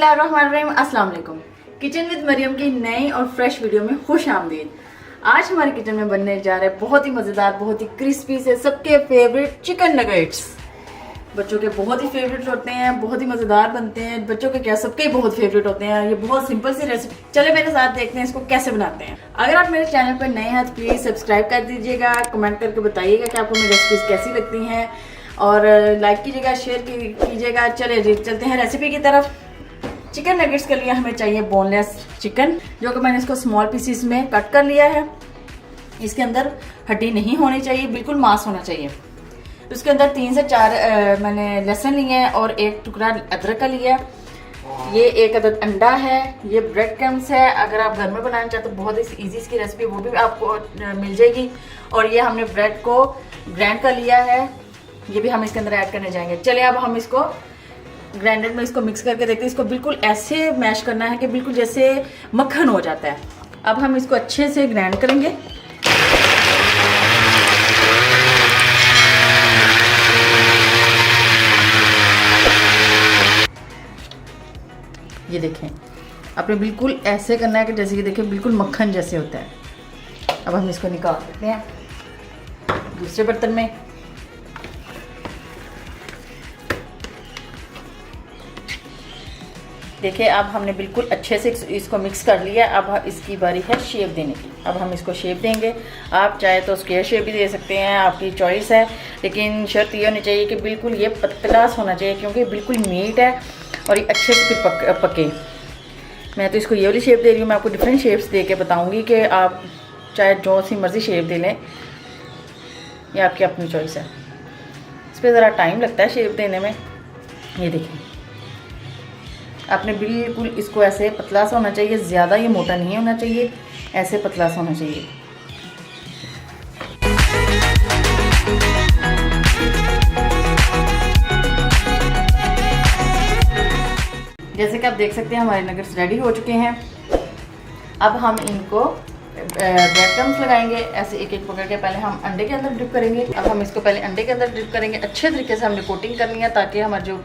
बिस्मिल्लाहिर्रहमानिर्रहीम, अस्सलाम वालेकुम। किचन विद मरियम की नई और फ्रेश वीडियो में खुश आमदीद। आज हमारे किचन में बनने जा रहे बहुत ही मज़ेदार, बहुत ही क्रिस्पी से सबके फेवरेट चिकन नगेट्स। बच्चों के बहुत ही फेवरेट होते हैं, बहुत ही मज़ेदार बनते हैं। बच्चों के क्या, सबके बहुत फेवरेट होते हैं। ये बहुत सिंपल सी रेसिपी, चले मेरे साथ देखते हैं इसको कैसे बनाते हैं। अगर आप मेरे चैनल पर नए हैं तो प्लीज़ सब्सक्राइब कर दीजिएगा, कमेंट करके बताइएगा कि आपको मेरी रेसिपीज कैसी लगती हैं और लाइक कीजिएगा, शेयर कीजिएगा। चले जी चलते हैं रेसिपी की तरफ। चिकन नगेट्स के लिए हमें चाहिए बोनलेस चिकन, जो कि मैंने इसको स्मॉल पीसीस में कट कर लिया है। इसके अंदर हड्डी नहीं होनी चाहिए, बिल्कुल मांस होना चाहिए। उसके अंदर 3 से 4 मैंने लहसुन लिए हैं और 1 टुकड़ा अदरक का लिया है। ये 1 अदद अंडा है। ये ब्रेड क्रम्स है। अगर आप घर में बनाना चाहते तो बहुत ही ईजी इसकी रेसिपी, वो भी आपको मिल जाएगी। और ये हमने ब्रेड को ग्राइंड कर लिया है, ये भी हम इसके अंदर ऐड करने जाएंगे। चले अब हम इसको ग्राइंडर में इसको मिक्स करके देखते हैं। इसको बिल्कुल ऐसे मैश करना है कि बिल्कुल जैसे मक्खन हो जाता है। अब हम इसको अच्छे से ग्राइंड करेंगे। ये देखें, आपने बिल्कुल ऐसे करना है कि जैसे कि देखें बिल्कुल मक्खन जैसे होता है। अब हम इसको निकाल देते हैं दूसरे बर्तन में। देखिए अब हमने बिल्कुल अच्छे से इसको मिक्स कर लिया। अब इसकी बारी है शेप देने की। अब हम इसको शेप देंगे। आप चाहे तो स्क्वायर शेप भी दे सकते हैं, आपकी चॉइस है। लेकिन शर्त ये होनी चाहिए कि बिल्कुल ये पतला होना चाहिए, क्योंकि बिल्कुल मीट है और ये अच्छे से फिर पके। मैं तो इसको ये वाली शेप दे रही हूँ। मैं आपको डिफरेंट शेप्स दे के बताऊँगी कि आप चाहे जो सी मर्ज़ी शेप दे लें, ये आपकी अपनी चॉइस है। इस पर ज़रा टाइम लगता है शेप देने में। ये देखिए, आपने बिल्कुल इसको ऐसे पतला सा होना चाहिए, ज़्यादा ये मोटा नहीं होना चाहिए, ऐसे पतला सा होना चाहिए। जैसे कि आप देख सकते हैं हमारे नगेट्स रेडी हो चुके हैं। अब हम इनको ब्रेड क्रम्स लगाएंगे। ऐसे एक एक पकड़ के पहले हम अंडे के अंदर डिप करेंगे। अब हम इसको पहले अंडे के अंदर डिप करेंगे। अच्छे तरीके से हमने कोटिंग करनी है ताकि हमारा जो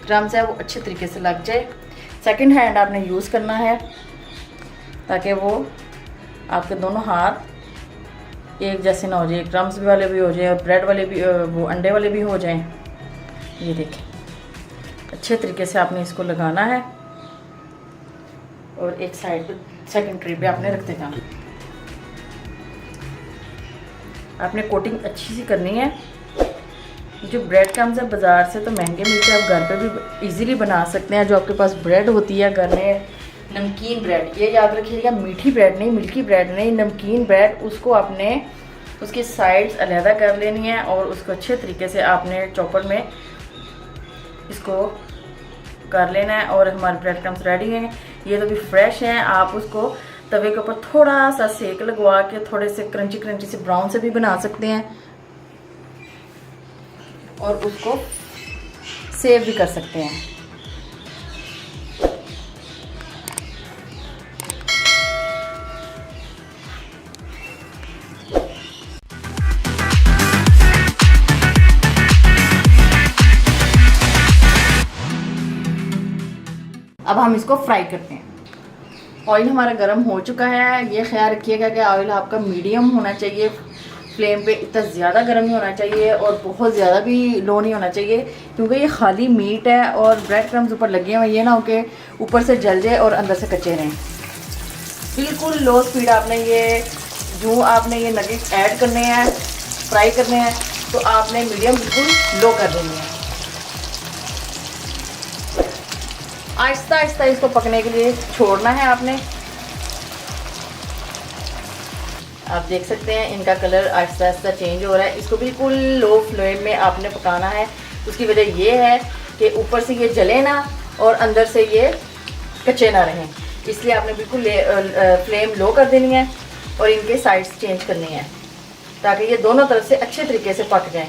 क्रम्स है वो अच्छे तरीके से लग जाए। सेकंड हैंड आपने यूज़ करना है ताकि वो आपके दोनों हाथ एक जैसे ना हो जाए, क्रम्स वाले भी हो जाए और ब्रेड वाले भी, वो अंडे वाले भी हो जाएं। ये देखें, अच्छे तरीके से आपने इसको लगाना है और एक साइड पे सेकंड ट्रे पे आपने रखते जाना। आपने कोटिंग अच्छी सी करनी है। जो ब्रेड क्रम्स है बाज़ार से तो महंगे मिलते हैं, आप घर पे भी इजीली बना सकते हैं। जो आपके पास ब्रेड होती है घर में, नमकीन ब्रेड, ये याद रखिएगा, मीठी ब्रेड नहीं, मिल्की ब्रेड नहीं, नमकीन ब्रेड, उसको आपने उसकी साइड्स अलहदा कर लेनी है और उसको अच्छे तरीके से आपने चॉपर में इसको कर लेना है। और हमारे ब्रेड क्रम्स रेडी हैं। ये तो भी फ्रेश हैं। आप उसको तवे के ऊपर थोड़ा सा सेक लगवा के थोड़े से क्रंची क्रंची से ब्राउन से भी बना सकते हैं और उसको सेव भी कर सकते हैं। अब हम इसको फ्राई करते हैं। ऑयल हमारा गर्म हो चुका है। ये ख्याल रखिएगा कि ऑयल आपका मीडियम होना चाहिए फ्लेम पे, इतना ज़्यादा गर्म नहीं होना चाहिए और बहुत ज़्यादा भी लो नहीं होना चाहिए, क्योंकि ये खाली मीट है और ब्रेड क्रम्स ऊपर लगे हुए, ये ना हो कि ऊपर से जल जाए और अंदर से कच्चे रहें। बिल्कुल लो स्पीड आपने जो आपने ये नगेट्स ऐड करने हैं, फ्राई करने हैं, तो आपने मीडियम बिल्कुल लो कर देनी है। आहिस्ता आहिस्ता इसको पकने के लिए छोड़ना है आपने। आप देख सकते हैं इनका कलर आहिस्ता आहिस्ता चेंज हो रहा है। इसको बिल्कुल लो फ्लेम में आपने पकाना है। उसकी वजह ये है कि ऊपर से ये जले ना और अंदर से ये कच्चे ना रहें, इसलिए आपने बिल्कुल फ्लेम लो कर देनी है और इनके साइड्स चेंज करनी है ताकि ये दोनों तरफ से अच्छे तरीके से पक जाएं।